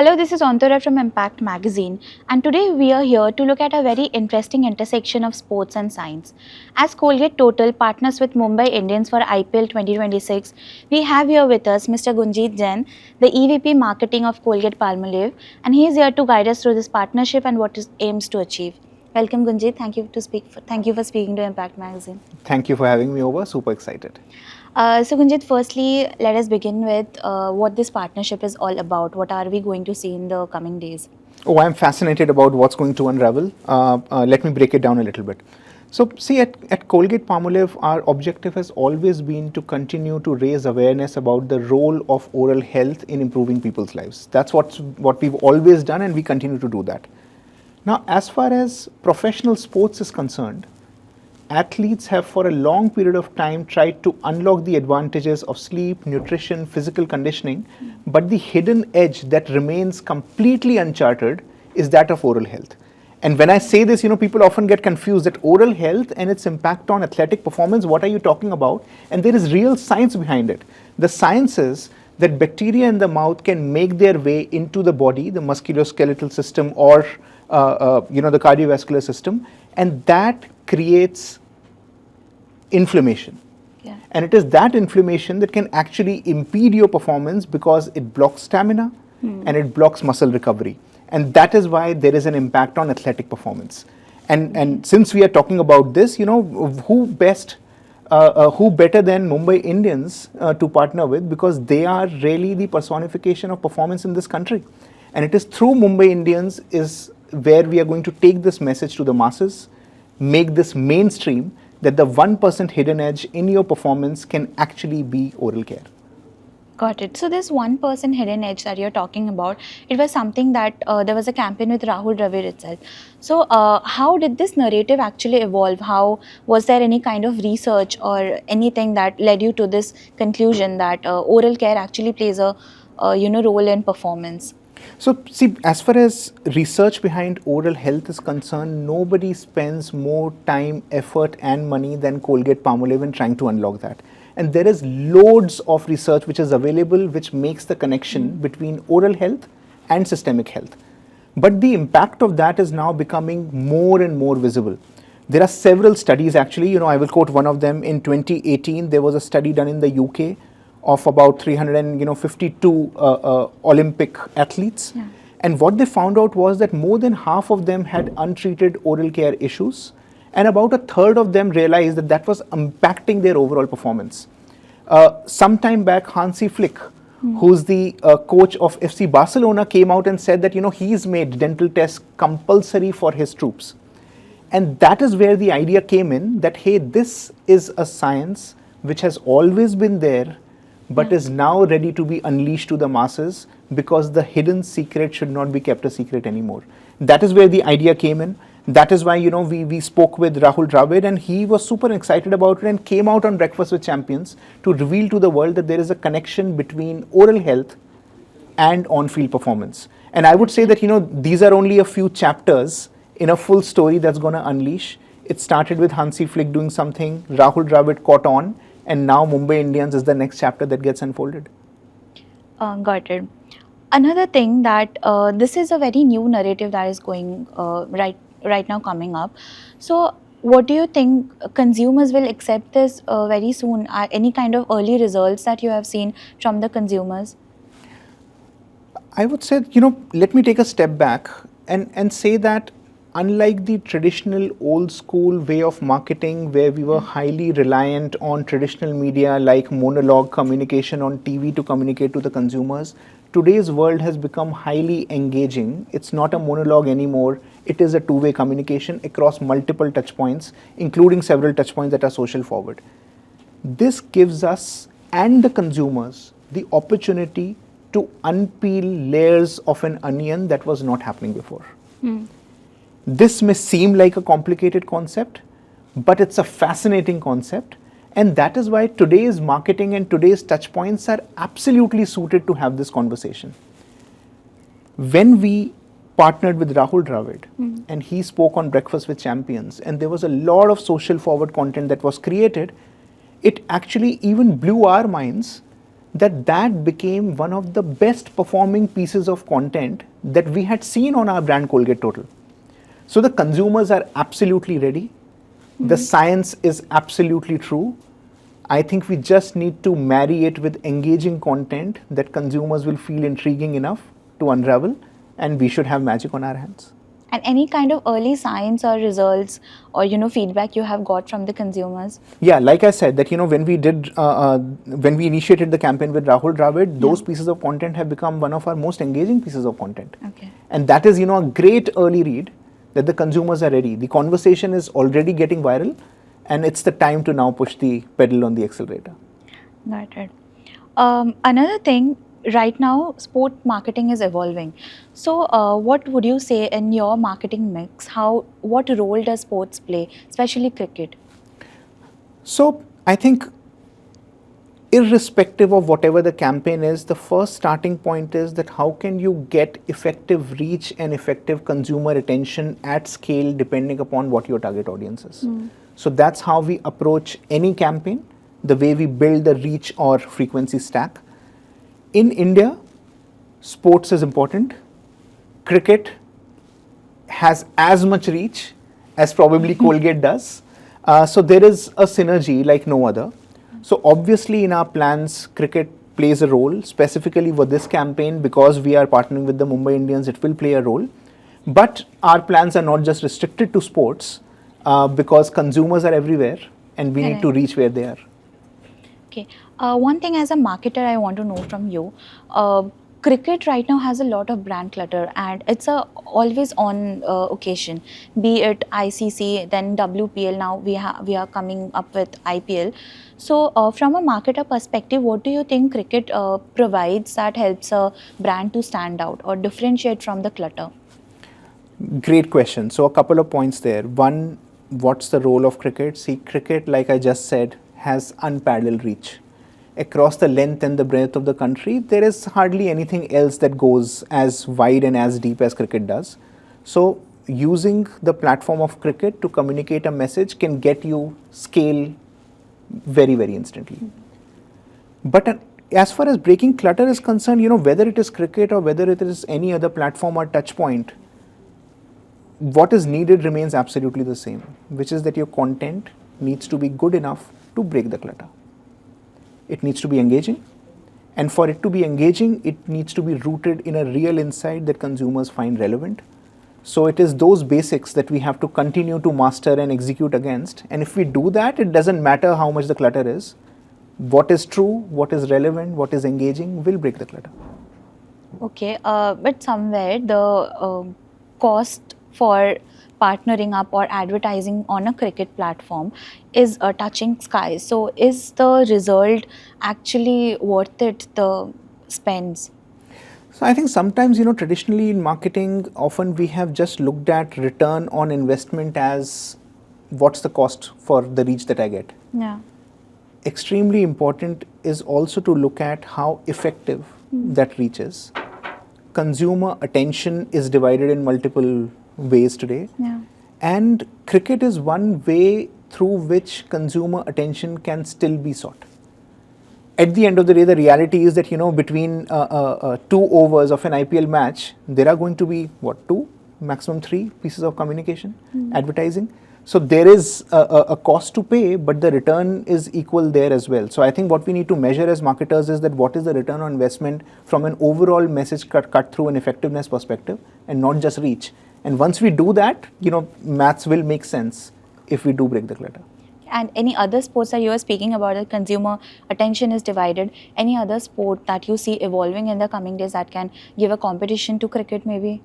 Hello, this is Antara from Impact Magazine, and today we are here to look at a very interesting intersection of sports and science. As Colgate Total partners with Mumbai Indians for IPL 2026, we have here with us Mr. Gunjit Jain, the EVP Marketing of Colgate-Palmolive, and he is here to guide us through this partnership and what it aims to achieve. Welcome, Gunjit. Thank you for speaking to Impact Magazine. Thank you for having me over. Super excited. So Gunjit, firstly, let us begin with what this partnership is all about. What are we going to see in the coming days? Oh, I'm fascinated about what's going to unravel. Let me break it down a little bit. So, see, at Colgate-Palmolive, our objective has always been to continue to raise awareness about the role of oral health in improving people's lives. That's what we've always done, and we continue to do that. Now, as far as professional sports is concerned, athletes have for a long period of time tried to unlock the advantages of sleep, nutrition, physical conditioning, but the hidden edge that remains completely uncharted is that of oral health. And when I say this, people often get confused that oral health and its impact on athletic performance, what are you talking about? And there is real science behind it. The science is that bacteria in the mouth can make their way into the body, the musculoskeletal system or the cardiovascular system, and that creates inflammation. Yeah. And it is that inflammation that can actually impede your performance because it blocks stamina and it blocks muscle recovery. And that is why there is an impact on athletic performance. And since we are talking about this, who better than Mumbai Indians to partner with, because they are really the personification of performance in this country. And it is through Mumbai Indians is where we are going to take this message to the masses, make this mainstream, that the 1% hidden edge in your performance can actually be oral care. Got it. So this 1% hidden edge that you're talking about, it was something that there was a campaign with Rahul Dravid itself. So how did this narrative actually evolve? How was there any kind of research or anything that led you to this conclusion that oral care actually plays a role in performance? So, see, as far as research behind oral health is concerned, nobody spends more time, effort, and money than Colgate-Palmolive in trying to unlock that. And there is loads of research which is available which makes the connection between oral health and systemic health. But the impact of that is now becoming more and more visible. There are several studies actually, I will quote one of them. In 2018, there was a study done in the UK of about 352 Olympic athletes. Yeah. And what they found out was that more than half of them had untreated oral care issues, and about a third of them realized that that was impacting their overall performance. Sometime back, Hansi Flick, who's the coach of FC Barcelona, came out and said that he's made dental tests compulsory for his troops. And that is where the idea came in that, hey, this is a science which has always been there, but is now ready to be unleashed to the masses, because the hidden secret should not be kept a secret anymore. That is where the idea came in. That is why, we spoke with Rahul Dravid, and he was super excited about it and came out on Breakfast with Champions to reveal to the world that there is a connection between oral health and on-field performance. And I would say that, these are only a few chapters in a full story that's going to unleash. It started with Hansi Flick doing something, Rahul Dravid caught on, and now Mumbai Indians is the next chapter that gets unfolded. Got it. Another thing that this is a very new narrative that is going right now coming up. So what do you think consumers will accept this very soon? Any kind of early results that you have seen from the consumers? I would say, let me take a step back and say that unlike the traditional old school way of marketing where we were highly reliant on traditional media like monologue communication on TV to communicate to the consumers, today's world has become highly engaging. It's not a monologue anymore. It is a two-way communication across multiple touch points, including several touch points that are social forward. This gives us and the consumers the opportunity to unpeel layers of an onion that was not happening before. This may seem like a complicated concept, but it's a fascinating concept. And that is why today's marketing and today's touch points are absolutely suited to have this conversation. When we partnered with Rahul Dravid and he spoke on Breakfast with Champions, and there was a lot of social forward content that was created, it actually even blew our minds that became one of the best performing pieces of content that we had seen on our brand Colgate Total. So the consumers are absolutely ready. The science is absolutely true. I think we just need to marry it with engaging content that consumers will feel intriguing enough to unravel, and we should have magic on our hands. And any kind of early signs or results or feedback you have got from the consumers? Yeah, like I said, that when we initiated the campaign with Rahul Dravid, those pieces of content have become one of our most engaging pieces of content. Okay. And that is a great early read that the consumers are ready. The conversation is already getting viral, and it's the time to now push the pedal on the accelerator. Got it. Another thing, right now, sport marketing is evolving. So, what would you say in your marketing mix? What role does sports play, especially cricket? So, I think irrespective of whatever the campaign is, the first starting point is that how can you get effective reach and effective consumer attention at scale depending upon what your target audience is. So that's how we approach any campaign, the way we build the reach or frequency stack. In India, sports is important. Cricket has as much reach as probably Colgate does. So there is a synergy like no other. So obviously in our plans, cricket plays a role, specifically for this campaign because we are partnering with the Mumbai Indians, it will play a role. But our plans are not just restricted to sports because consumers are everywhere and we need to reach where they are. Okay. One thing as a marketer I want to know from you, cricket right now has a lot of brand clutter and it's a always on occasion, be it ICC, then WPL, now we are coming up with IPL. So from a marketer perspective, what do you think cricket provides that helps a brand to stand out or differentiate from the clutter? Great question. So a couple of points there. One, what's the role of cricket? See, cricket, like I just said, has unparalleled reach. Across the length and the breadth of the country, there is hardly anything else that goes as wide and as deep as cricket does. So using the platform of cricket to communicate a message can get you scale very, very instantly. But as far as breaking clutter is concerned, whether it is cricket or whether it is any other platform or touch point, what is needed remains absolutely the same, which is that your content needs to be good enough to break the clutter. It needs to be engaging, and for it to be engaging, it needs to be rooted in a real insight that consumers find relevant. So it is those basics that we have to continue to master and execute against, and if we do that, it doesn't matter how much the clutter is. What is true, what is relevant, what is engaging will break the clutter. Okay, but somewhere the cost for partnering up or advertising on a cricket platform is touching skies. So is the result actually worth it, the spends? So I think sometimes, traditionally in marketing, often we have just looked at return on investment as what's the cost for the reach that I get. Yeah. Extremely important is also to look at how effective that reach is. Consumer attention is divided in multiple ways today. Yeah. And cricket is one way through which consumer attention can still be sought. At the end of the day, the reality is that, between 2 overs of an IPL match, there are going to be, 2, maximum 3 pieces of communication, advertising. So there is a cost to pay, but the return is equal there as well. So I think what we need to measure as marketers is that what is the return on investment from an overall message cut through an effectiveness perspective and not just reach. And once we do that, maths will make sense if we do break the clutter. And any other sports that you are speaking about, the consumer attention is divided, any other sport that you see evolving in the coming days that can give a competition to cricket maybe?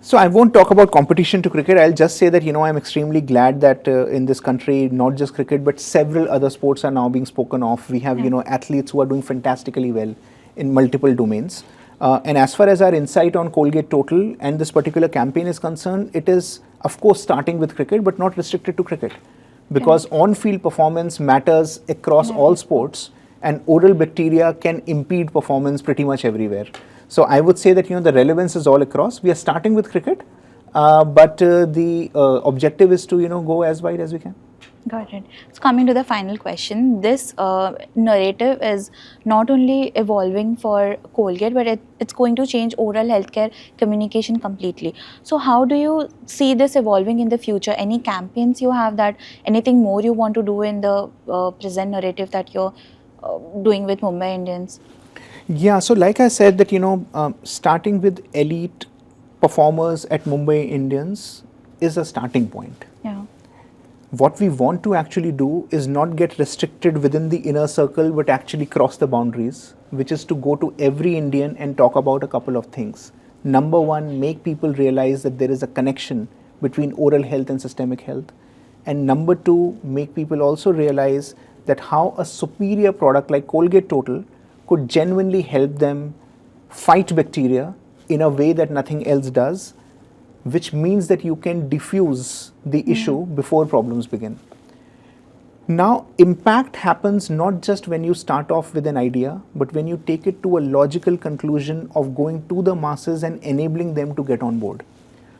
So I won't talk about competition to cricket. I'll just say that, I'm extremely glad that in this country, not just cricket, but several other sports are now being spoken of. We have, athletes who are doing fantastically well in multiple domains. And as far as our insight on Colgate Total and this particular campaign is concerned, it is, of course, starting with cricket, but not restricted to cricket. Because on-field performance matters across all sports, and oral bacteria can impede performance pretty much everywhere. So I would say that, the relevance is all across. We are starting with cricket, but the objective is to, go as wide as we can. Got it. So coming to the final question, this narrative is not only evolving for Colgate, but it's going to change oral healthcare communication completely. So how do you see this evolving in the future? Any campaigns you have, that anything more you want to do in the present narrative that you're doing with Mumbai Indians? Yeah, so like I said, that starting with elite performers at Mumbai Indians is a starting point. Yeah. What we want to actually do is not get restricted within the inner circle, but actually cross the boundaries, which is to go to every Indian and talk about a couple of things. Number one, make people realize that there is a connection between oral health and systemic health. And number two, make people also realize that how a superior product like Colgate Total could genuinely help them fight bacteria in a way that nothing else does, which means that you can diffuse the issue before problems begin. Now, impact happens not just when you start off with an idea, but when you take it to a logical conclusion of going to the masses and enabling them to get on board.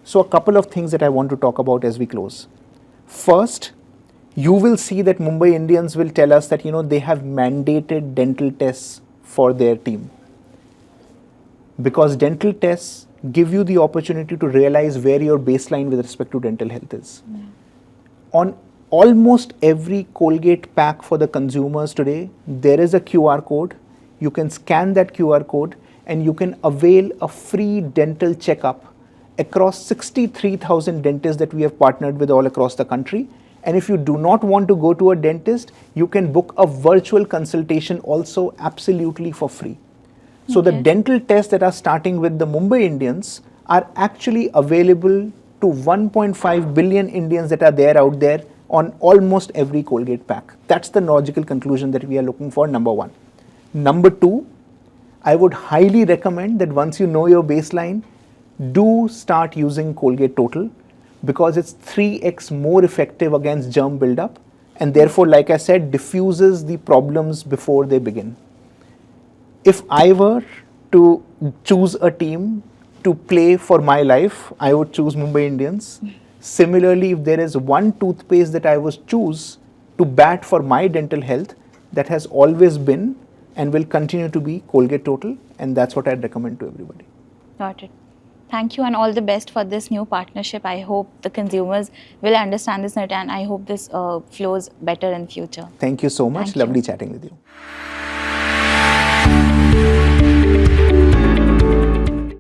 So, a couple of things that I want to talk about as we close. First, you will see that Mumbai Indians will tell us that they have mandated dental tests for their team, because dental tests give you the opportunity to realize where your baseline with respect to dental health is. On almost every Colgate pack for the consumers today, there is a QR code. You can scan that QR code and you can avail a free dental checkup across 63,000 dentists that we have partnered with all across the country. And if you do not want to go to a dentist, you can book a virtual consultation also absolutely for free. So the dental tests that are starting with the Mumbai Indians are actually available to 1.5 billion Indians that are there out there on almost every Colgate pack. That's the logical conclusion that we are looking for, number one. Number two, I would highly recommend that once you know your baseline, do start using Colgate Total, because it's 3x more effective against germ buildup, and therefore, like I said, diffuses the problems before they begin. If I were to choose a team to play for my life, I would choose Mumbai Indians. Similarly, if there is one toothpaste that I would choose to bat for my dental health, that has always been and will continue to be Colgate Total, and that's what I'd recommend to everybody. Got it. Thank you and all the best for this new partnership. I hope the consumers will understand this and I hope this flows better in future. Thank you so much. Thank you. Lovely chatting with you.